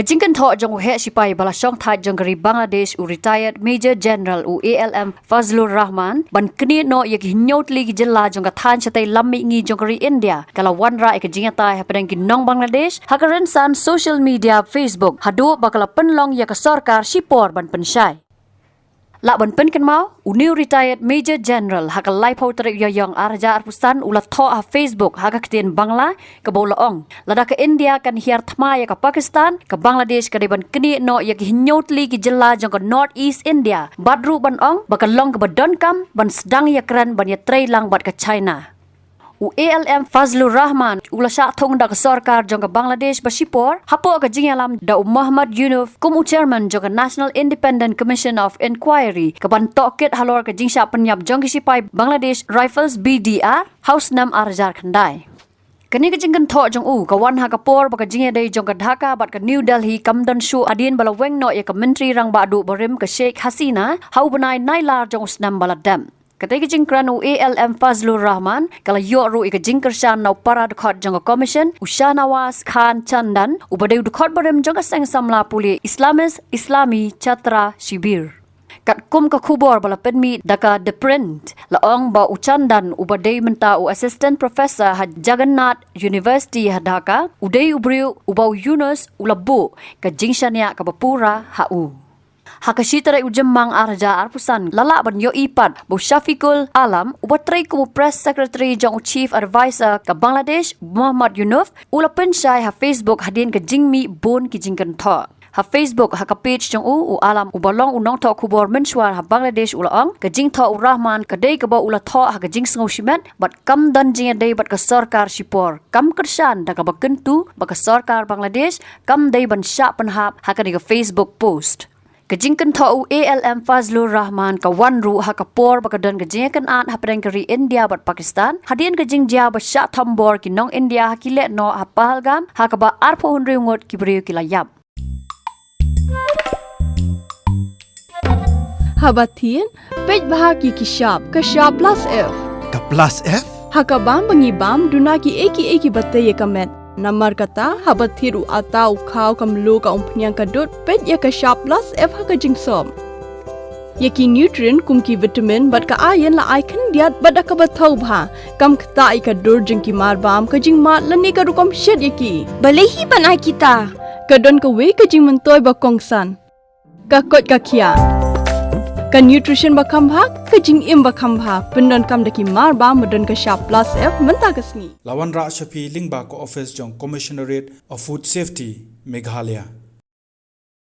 Jingkren tho jong he sipai bala song thai jong gari Bangladesh u retired Major General u ALM Fazlur Rahman ban Knieh no yak hinyot li gi Jylla jong ka than chatai lammi ngi jong gari India kala wan ra ek jingatai hapadang ki nong Bangladesh hakaran san social media Facebook hadu bakala penlong yak sarkar sipor ban pensyai la ban pen kan mau u new retired Major General hakal lai phau tarik yoyong arja arpusan ulat tho ha Facebook hakaktin Bangla ka bolaong lada ka India kan hiar thma ya ka Pakistan ka Bangladesh ka ban Knieh no yak hinyot li ki Jylla jong ka North East India badru ban ong bakalong ka badon kam ban sedang Ïakren ban ya trei lang bat ka China u ALM Fazlur Rahman ula sha thong da ka sarkar jong ka Bangladesh basipor hapo ka jingalam da Muhammad Yunus kum u chairman jong ka National Independent Commission of Inquiry ka ban toket halor ka jingsha penyap jong ki sipai Bangladesh Rifles BDR House Nam Arjar Khandai Kani ka Jingkren tho jong u ka wan ha ka por ba ka jinge dei jong ka Dhaka bat ka New Delhi kamdan shu adin bala weng no ya ka menteri rang ba du barim ka Sheikh Hasina hau banai nailar jong usnam bala dam Katay Jingkren u ALM Fazlur Rahman kala yoru ika Jingkershan nau para dekat jangka commission Ushanawas Khan Chandan ubadeu dekat barem jangka sang samla puli Islami Chatra Shibir kat kum ka khubor bala penmi daka the print laong ba uchandan ubadei menta u assistant professor ha Jagannath University ha Dhaka udei ubriu ubau Yunus ulabu ka jingshania ka bapura ha u Hakashitara ujemmang arja arpusan lala ban yo ipat bu Syafiqul Alam ubatrai ku press secretary jong chief advisor ka Bangladesh Muhammad Yunus ula pensyai ha Facebook hadin ka jingmi bon ki Jingkren tho ha Facebook ha ka page jong u alam ubalong unong tho kubor mensuar ha Bangladesh ulaong ka jing tho u Rahman ka dei ka ba ula tho ha ka jing sngo Shimet bat kam dan jing dei bat ka sarkar sipor kam kersan da ka bakentu ba ka sarkar Bangladesh kam dei ban sya penhap ha ka ni ka Facebook post ka Jingkren tho ALM Fazlur Rahman ka wan ru ha ka por ba ka dan ka jingkan an ha preng kari India bat Pakistan hadin ka jingjia ba sya thambor ki nong India ha ki le no ha Pahalgam ha ka ba arpo hundri ngot ki briu ki layap Habatin pej bahagi ki shop ka shop plus F ka plus F ha ka bam bangi bam duna ki eki batte ye kamet Namar kata habat thiru atau kau kamlu ka umpnyang kadut pet ya ka shop plus F ha ka jingsom. Yaki nutrient kum ki vitamin bat ka iron la icon diat bat ka bathau bha kam khta I ka dur jing ki mar bam ka jing mat lani ka rukom shed yaki. Balehi banai kita. Ka don ka we ka jing mentoy ba kongsan. Ka kot ka kia. Ka nutrition ba khambha ka jing im ba khambha pendon kam daki mar ba modon ka shop plus F menta kasni lawan ra shapi lingba ko office jong commissionerate of food safety Meghalaya